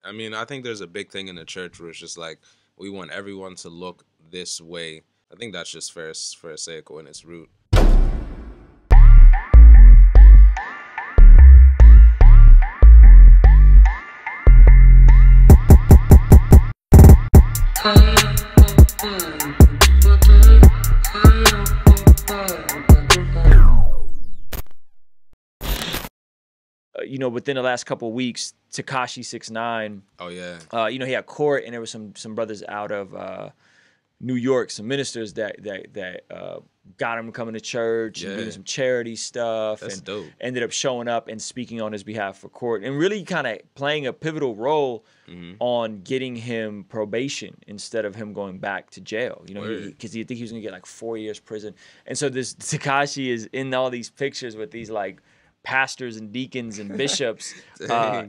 I mean, I think there's a big thing in the church where it's just like we want everyone to look this way. I think that's just pharisaical in its root. You know, within the last couple of weeks, Tekashi69. Oh yeah. You know, he had court, and there was some brothers out of New York, some ministers that got him coming to church and doing some charity stuff. That's and dope. Ended up showing up and speaking on his behalf for court, and really kind of playing a pivotal role on getting him probation instead of him going back to jail. You know, because he think he was gonna get like 4 years prison. And so this Tekashi is in all these pictures with these like pastors and deacons and bishops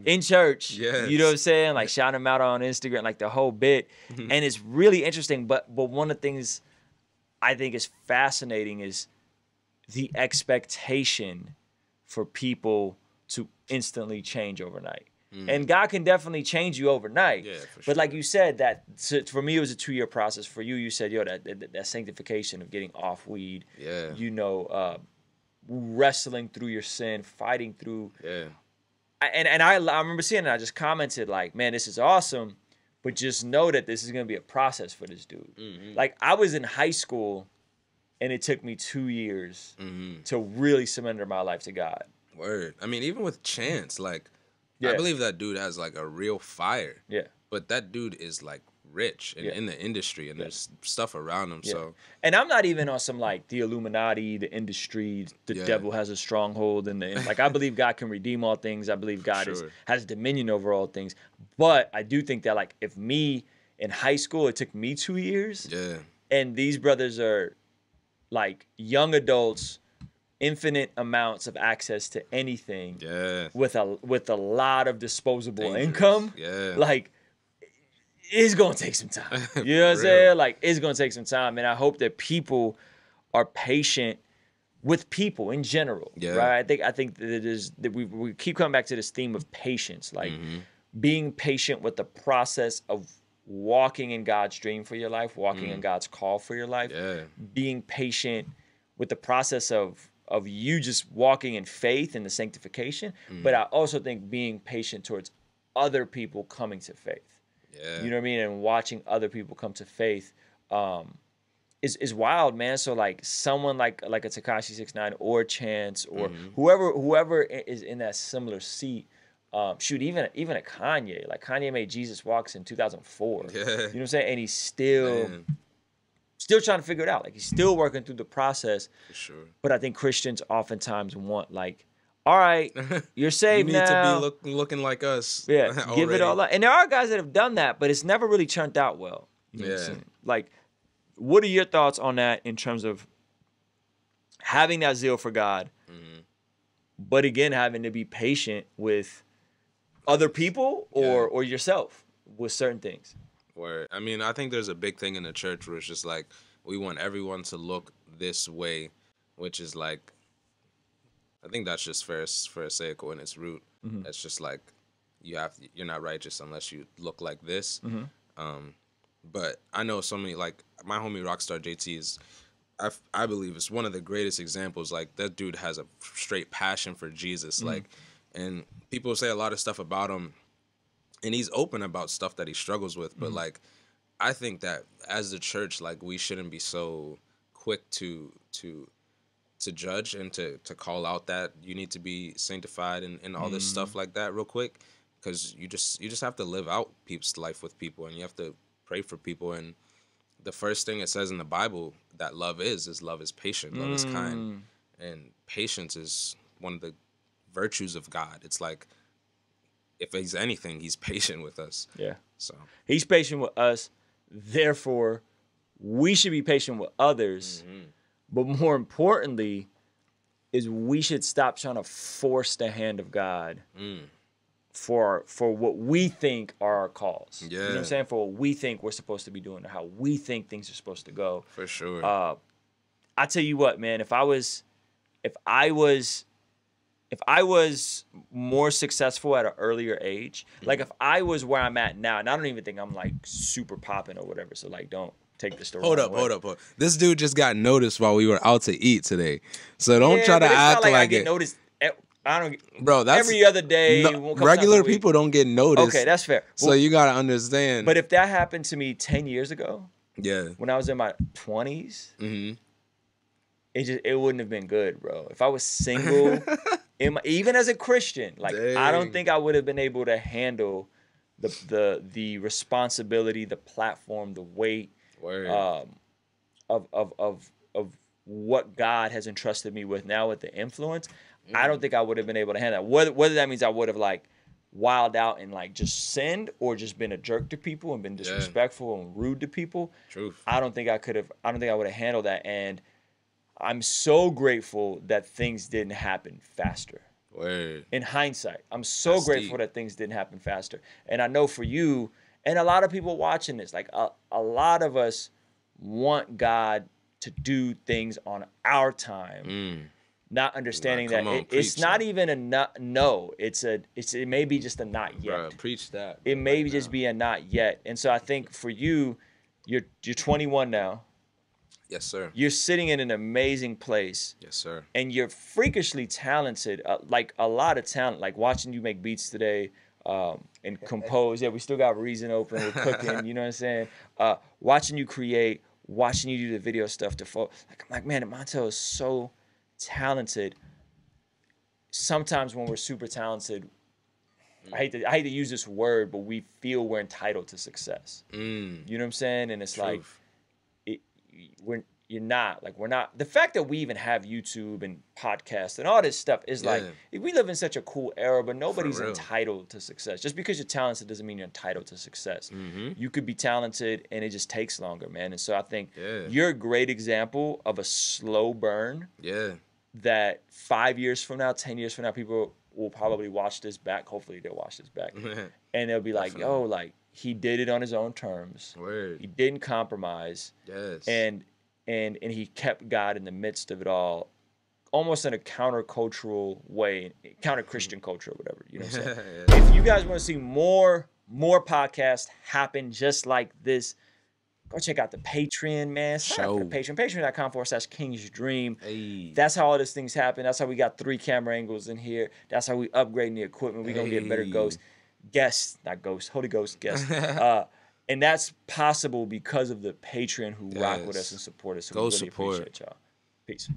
in church. Yes. You know what I'm saying? Like shouting them out on Instagram, like the whole bit. And it's really interesting. But one of the things I think is fascinating is the expectation for people to instantly change overnight. And God can definitely change you overnight. Yeah, for sure. But like you said, for me, it was a 2-year process. For you, you said, yo, that sanctification of getting off weed, you know, wrestling through your sin, fighting through. Yeah. And I remember seeing it. I just commented like, man, this is awesome. But just know that this is going to be a process for this dude. Like I was in high school and it took me 2 years to really surrender my life to God. Word. I mean, even with Chance, like, I believe that dude has like a real fire. Yeah. But that dude is like rich and in the industry, and there's stuff around him. So, and I'm not even on some like the Illuminati, the industry, the devil has a stronghold, and like I believe God can redeem all things. I believe God has dominion over all things. But I do think that like if me in high school, it took me 2 years. Yeah. And these brothers are like young adults, infinite amounts of access to anything. Yeah. With a lot of disposable income. Yeah. Like it's gonna take some time. You know what I'm saying? Like it's gonna take some time. And I hope that people are patient with people in general. Yeah. Right. I think that it is that we keep coming back to this theme of patience. Like being patient with the process of walking in God's dream for your life, walking in God's call for your life. Yeah. Being patient with the process of you just walking in faith and the sanctification. But I also think being patient towards other people coming to faith. Yeah. You know what I mean? And watching other people come to faith is wild, man. So like someone like a Tekashi69 or Chance or whoever is in that similar seat, shoot, even a Kanye. Like Kanye made Jesus Walks in 2004. Yeah. You know what I'm saying? And he's still trying to figure it out. Like he's still working through the process. For sure. But I think Christians oftentimes want like, all right, you're saved now. You need to be looking like us. Yeah, give it all up. And there are guys that have done that, but it's never really turned out well. You know what I'm saying? Like, what are your thoughts on that in terms of having that zeal for God, but again, having to be patient with other people or yourself with certain things? Word. I mean, I think there's a big thing in the church where it's just like we want everyone to look this way, which is like, I think that's just pharisaical in its root. It's just like you're not righteous unless you look like this. But I know so many, like my homie Rockstar JT is, I believe is one of the greatest examples. Like that dude has a straight passion for Jesus. Like, and people say a lot of stuff about him, and he's open about stuff that he struggles with. But like, I think that as the church, like we shouldn't be so quick to judge and to call out that you need to be sanctified and all this stuff like that real quick, because you just have to live out people's life with people, and you have to pray for people. And the first thing it says in the Bible that love is patient, love is kind, and patience is one of the virtues of God. It's like if he's anything, he's patient with us. Yeah. So he's patient with us, therefore we should be patient with others. But more importantly, is we should stop trying to force the hand of God for what we think are our calls. Yeah. You know what I'm saying? For what we think we're supposed to be doing, or how we think things are supposed to go. For sure. I tell you what, man, if I was if I was more successful at an earlier age, like if I was where I'm at now, and I don't even think I'm like super popping or whatever, so like don't take this the wrong way. Hold up. This dude just got noticed while we were out to eat today, so don't try to it's act not like I like get it. noticed. I don't, bro. That's every other day. Regular people don't get noticed. Okay, that's fair. So you gotta understand. But if that happened to me 10 years ago, yeah, when I was in my 20s, it wouldn't have been good, bro. If I was single, even as a Christian, like I don't think I would have been able to handle the responsibility, the platform, the weight of what God has entrusted me with now with the influence. I don't think I would have been able to handle that. Whether that means I would have like wild out and like just sinned or just been a jerk to people and been disrespectful and rude to people. Truth. I don't think I would have handled that. And I'm so grateful that things didn't happen faster. Word. In hindsight, I'm so grateful that things didn't happen faster. And I know for you and a lot of people watching this, like a lot of us want God to do things on our time, not understanding that it's not even a no. It may be just a not yet. Bro, preach that. It may just be a not yet. And so I think for you, you're 21 now. Yes, sir. You're sitting in an amazing place. Yes, sir. And you're freakishly talented, like a lot of talent. Like watching you make beats today and compose. Yeah, we still got Reason open. We're cooking. You know what I'm saying? Watching you create, watching you do the video stuff. I'm like, man, Montel is so talented. Sometimes when we're super talented, I hate to use this word, but we feel we're entitled to success. You know what I'm saying? And it's like, we're not. The fact that we even have YouTube and podcasts and all this stuff is like, we live in such a cool era, but nobody's entitled to success. Just because you're talented doesn't mean you're entitled to success. You could be talented and it just takes longer, man. And so I think you're a great example of a slow burn. That 5 years from now, 10 years from now, people will probably watch this back. Hopefully they'll watch this back. And they'll be like, yo, like, he did it on his own terms. He didn't compromise. And he kept God in the midst of it all, almost in a countercultural way, counter-Christian culture or whatever. You know what I'm saying? If you guys want to see more podcasts happen just like this, go check out the Patreon, man. Sign up for the Patreon. Patreon.com/KingsDream. Hey. That's how all these things happen. That's how we got 3 camera angles in here. That's how we upgrading the equipment. We're going to get better Holy Ghost guests. And that's possible because of the Patreon who rock with us and support us. So we really appreciate y'all. Peace.